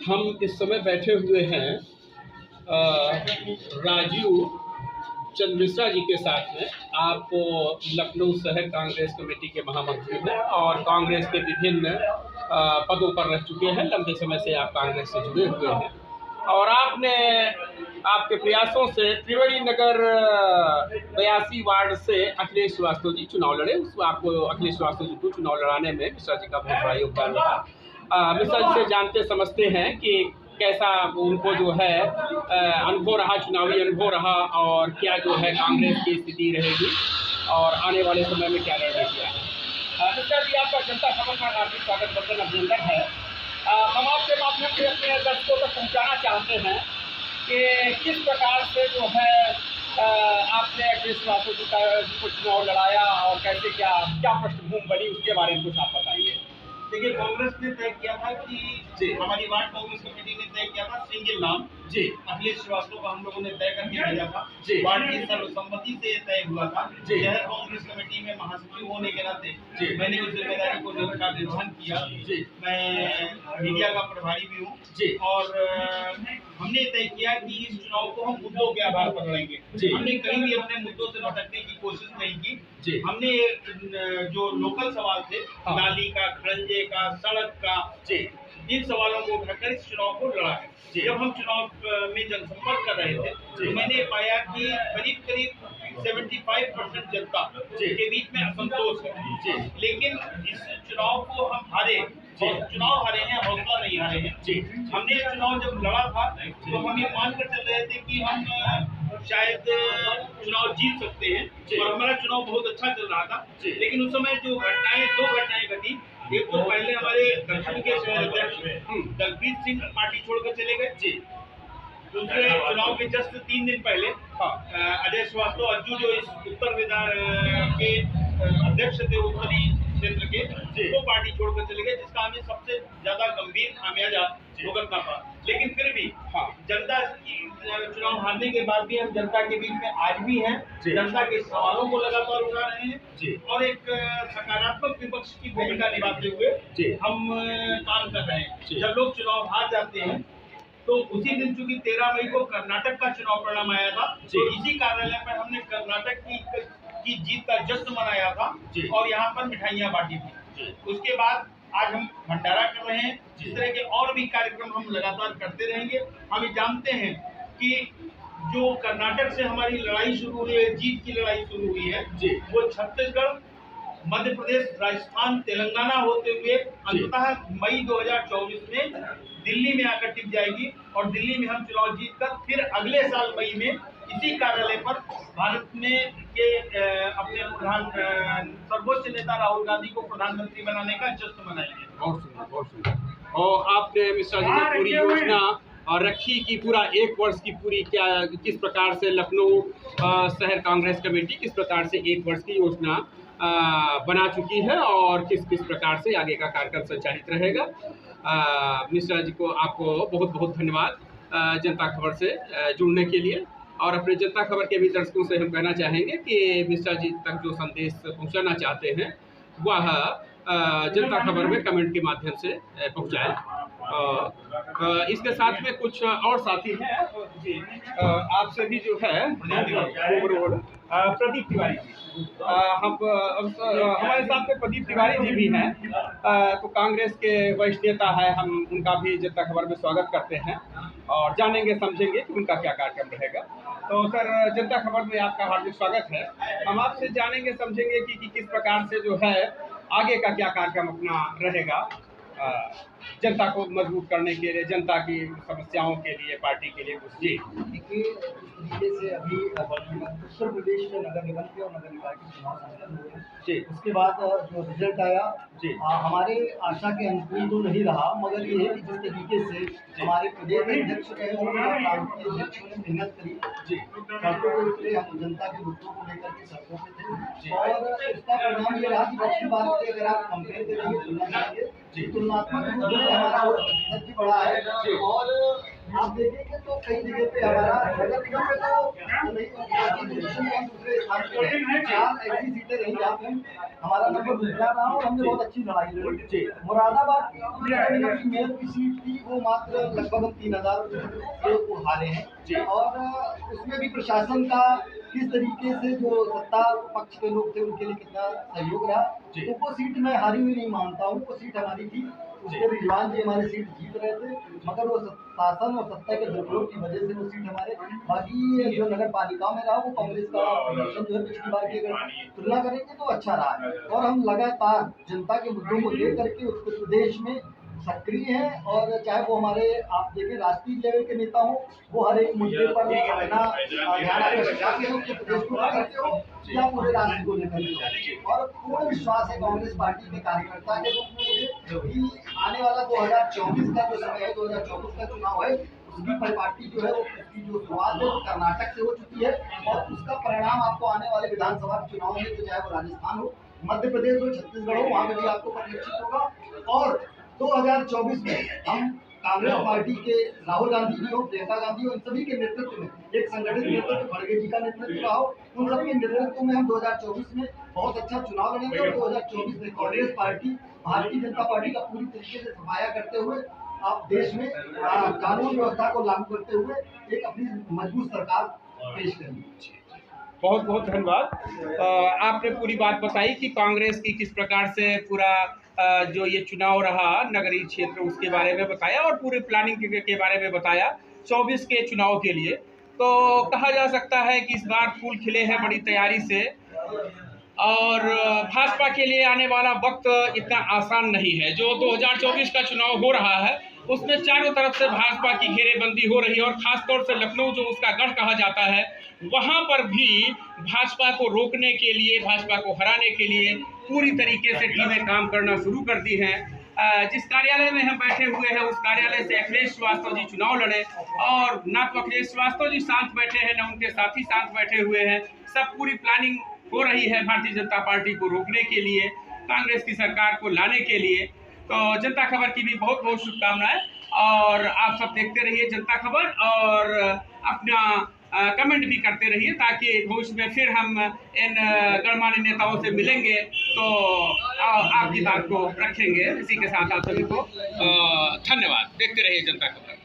हम इस समय बैठे हुए हैं राजीव चंद्र मिश्रा जी के साथ में। आप लखनऊ शहर कांग्रेस कमेटी के महामंत्री हैं और कांग्रेस के विभिन्न पदों पर रह चुके हैं। लंबे समय से आप कांग्रेस से जुड़े हुए हैं और आपने आपके प्रयासों से त्रिवेणी नगर 82 वार्ड से अखिलेश श्रीवास्तव जी चुनाव लड़े। आपको अखिलेश श्रीवास्तव जी को चुनाव लड़ाने में मिश्रा जी का बहुत बड़ा योगदान रहा। मिश्रा जी से जानते समझते हैं कि कैसा उनको जो है अनुभव रहा, चुनावी अनुभव रहा और क्या जो है कांग्रेस की स्थिति रहेगी और आने वाले समय में क्या रणनीति है। मिश्रा जी, आपका जनता खबर का हार्दिक स्वागत बंदन अभिनंदन है। हम आपके माध्यम से अपने दर्शकों तक पहुंचाना चाहते हैं कि किस प्रकार से जो है आपने अखिलेश श्रीवास्तव जी को चुनाव लड़ाया और कैसे क्या पृष्ठभूमि बनी, उसके बारे में कुछ आप बताइए। देखिए, कांग्रेस ने तय किया था कि हमारी वार्ड कांग्रेस कमेटी ने तय किया था सिंगल नाम जी अखिलेश श्रीवास्तव का हम लोगों ने तय करके भेजा था। वार्ड की सर्वसम्मति से तय हुआ था। शहर कांग्रेस कमेटी में महासचिव होने के नाते मैंने उस जिम्मेदारी को निर्वहन किया। मैं मीडिया का प्रभारी भी हूँ और हमने तय किया कि इस चुनाव को हम मुद्दों के आधार पर लड़ेंगे। हमने कहीं भी अपने मुद्दों से भटकने की कोशिश नहीं की। हमने जो लोकल सवाल थे, नाली का, खड़ंजे का, सड़क का, इन सवालों को उठाकर इस चुनाव को लड़ा है। जब हम चुनाव में जनसंपर्क कर रहे थे तो मैंने पाया कि करीब 75% जनता के बीच में असंतोष है। लेकिन इस चुनाव को हम हारे, चुनाव हारे हैं, हौसला नहीं हारे हैं। हमने ये चुनाव जब लड़ा था तो हम ये मानकर चल रहे थे कि हम शायद चुनाव जीत सकते हैं और हमारा चुनाव बहुत अच्छा चल रहा था। लेकिन उस समय जो दो घटनाएं घटी। एक तो पहले हमारे दक्षिण के शहर अध्यक्ष दलप्रीत सिंह पार्टी छोड़कर चले गए। दूसरे चुनाव के जस्ट 3 दिन पहले अजय श्रीवास्तव अज्जू जो इस उत्तर विधान के अध्यक्ष थे उत्तरी क्षेत्र के, वो पार्टी छोड़कर चले गए, जिसका हमें सबसे ज्यादा गंभीर खामियाजा भुगतना पड़ा। लेकिन फिर भी जनता चुनाव हारने के बाद भी हम जनता के बीच में आज भी हैं। जनता के सवालों को लगातार उठा रहे हैं और एक सकारात्मक विपक्ष की भूमिका निभाते हुए हम काम कर रहे हैं। जब लोग चुनाव हार जाते हैं तो उसी दिन चूंकि 13 मई को कर्नाटक का चुनाव परिणाम आया था, तो इसी कार्यालय पर हमने कर्नाटक की जीत का जश्न मनाया था और यहाँ पर मिठाइयाँ बांटी थी। उसके बाद आज हम भंडारा कर रहे हैं। इस तरह के और भी कार्यक्रम हम लगातार करते रहेंगे। हम ये जानते हैं कि जो कर्नाटक से हमारी लड़ाई शुरू हुई है, जीत की लड़ाई शुरू हुई है, वो छत्तीसगढ़, मध्य प्रदेश, राजस्थान, तेलंगाना होते हुए अंततः मई 2024 में दिल्ली में आकर टिक जाएगी और दिल्ली में हम चुनाव जीतकर फिर अगले साल मई में इसी कार्यालय पर भारत में के अपने सर्वोच्च नेता राहुल गांधी को प्रधानमंत्री बनाने का जश्न मनाएंगे। बहुत सुंदर, बहुत सुंदर। और आपने मिश्रा जी ने पूरी योजना और रखी कि पूरा 1 वर्ष की पूरी किस प्रकार से लखनऊ शहर कांग्रेस कमेटी किस प्रकार से 1 वर्ष की योजना बना चुकी है और किस प्रकार से आगे का कार्यक्रम संचालित रहेगा। मिश्रा जी को आपको बहुत बहुत धन्यवाद जनता खबर से जुड़ने के लिए। और अपने जनता खबर के भी दर्शकों से हम कहना चाहेंगे कि मिश्रा जी तक जो संदेश पहुंचाना चाहते हैं वह जनता खबर में कमेंट के माध्यम से पहुंचाएं। इसके साथ में कुछ और साथी हैं जी, आपसे भी जो है प्रदीप तिवारी जी, हमारे साथ में प्रदीप तिवारी जी भी हैं। तो कांग्रेस के वरिष्ठ नेता है, हम उनका भी जनता खबर में स्वागत करते हैं और जानेंगे समझेंगे कि उनका क्या कार्यक्रम रहेगा। तो सर, जनता खबर में आपका हार्दिक स्वागत है। हम आपसे जानेंगे समझेंगे कि किस प्रकार से जो है आगे का क्या कार्यक्रम अपना रहेगा जनता को मजबूत करने के लिए, जनता की समस्याओं के लिए, पार्टी के लिए कुछ। जी देखिए, तरीके से अभी उत्तर प्रदेश में नगर निगम के और नगर निकाय के चुनाव संपन्न हुए जी। उसके बाद जो रिजल्ट आया जी, हमारे आशा के अनुकूल तो नहीं रहा, मगर ये है कि जिस तरीके से हमारे प्रदेश अध्यक्ष रहे और प्रांतीय अध्यक्षों ने मेहनत करी जी, सड़कों को उतरे, हम जनता के मुद्दों को लेकर के सड़कों पे थे और इसका परिणाम ये रहा कि पिछली बार से अगर आप कंपेयर करेंगे, तुलना करेंगे, तुलनात्मक रूप से हमारा प्रतिशत भी बढ़ा है और आप देखेंगे तो कई जगह पे हमारा नगर निगम में तो नहीं, दूसरे स्थान पर है। 4 ऐसी सीटें रही जहाँ पे हमारा नंबर दूसरा रहा और हमने बहुत अच्छी लड़ाई लड़ी। मुरादाबाद नगर निगम की मेयर की सीट थी, वो मात्र लगभग हम 3000 से वो हारे हैं और उसमें भी प्रशासन का किस तरीके से जो सत्ता पक्ष के लोग थे उनके लिए कितना सहयोग रहा, तो वो सीट मैं हारी हुई नहीं मानता हूँ। वो सीट हमारी थी, उसके रिजवान जी हमारे सीट जीत रहे थे, मगर वो शासन और सत्ता के दुरुपयोग की वजह से वो सीट हमारे, बाकी जो नगर पालिका में रहा वो कांग्रेस का प्रदर्शन जो है पिछली बार की अगर तुलना करेंगे तो अच्छा रहा है और हम लगातार जनता के मुद्दों को लेकर के उत्तर प्रदेश में सक्रिय हैं और चाहे वो हमारे आप देखें राष्ट्रीय लेवल के नेता हो, वो हर एक मुद्दे पर अपना ध्यान आकर्षित उत्तर प्रदेश को लेकर हो या पूरे राज्य को लेकर हो। और पूर्ण विश्वास है कांग्रेस पार्टी के कार्यकर्ता के रूप में कि आने वाला 2024 का जो समय है, 2024 का चुनाव है, उसकी परिपाटी जो है वो उसकी जो शुरुआत है वो कर्नाटक से हो चुकी है और उसका परिणाम आपको आने वाले विधानसभा चुनाव में, तो चाहे वो राजस्थान हो, मध्य प्रदेश हो, छत्तीसगढ़ हो, वहाँ पे भी आपको परिलक्षित होगा। और 2024 में हम कांग्रेस पार्टी के राहुल गांधी जी हो, प्रियंका गांधी हो, इन सभी के नेतृत्व में एक संगठित नेतृत्व, खड़गे जी का नेतृत्व रहा हो, उन सभी के नेतृत्व में हम 2024 में बहुत अच्छा चुनाव लड़ेंगे और 2024 में कांग्रेस पार्टी भारतीय जनता पार्टी का पूरी तरीके से सफाया करते हुए आप देश में कानून व्यवस्था को लागू करते हुए एक अपनी मजबूत सरकार पेश करेंगे। बहुत बहुत धन्यवाद। आपने पूरी बात बताई कि कांग्रेस की किस प्रकार से पूरा जो ये चुनाव रहा नगरीय क्षेत्र उसके बारे में बताया और पूरे प्लानिंग के बारे में बताया 24 के चुनाव के लिए। तो कहा जा सकता है कि इस बार फूल खिले हैं बड़ी तैयारी से और भाजपा के लिए आने वाला वक्त इतना आसान नहीं है। जो 2024 का चुनाव हो रहा है उसमें चारों तरफ से भाजपा की घेरेबंदी हो रही है और खासतौर से लखनऊ जो उसका गढ़ कहा जाता है, वहां पर भी भाजपा को रोकने के लिए, भाजपा को हराने के लिए पूरी तरीके से टीमें काम करना शुरू कर दी हैं। जिस कार्यालय में हम बैठे हुए हैं उस कार्यालय से अखिलेश श्रीवास्तव जी चुनाव लड़े और ना तो अखिलेश श्रीवास्तव जी शांत बैठे हैं, ना उनके साथी शांत बैठे हुए हैं। सब पूरी प्लानिंग हो रही है भारतीय जनता पार्टी को रोकने के लिए, कांग्रेस की सरकार को लाने के लिए। तो जनता खबर की भी बहुत बहुत शुभकामनाएं और आप सब देखते रहिए जनता खबर और अपना कमेंट भी करते रहिए ताकि भविष्य में फिर हम इन गणमान्य नेताओं से मिलेंगे तो आपकी बात को रखेंगे। इसी के साथ आप सभी को धन्यवाद। देखते रहिए जनता खबर।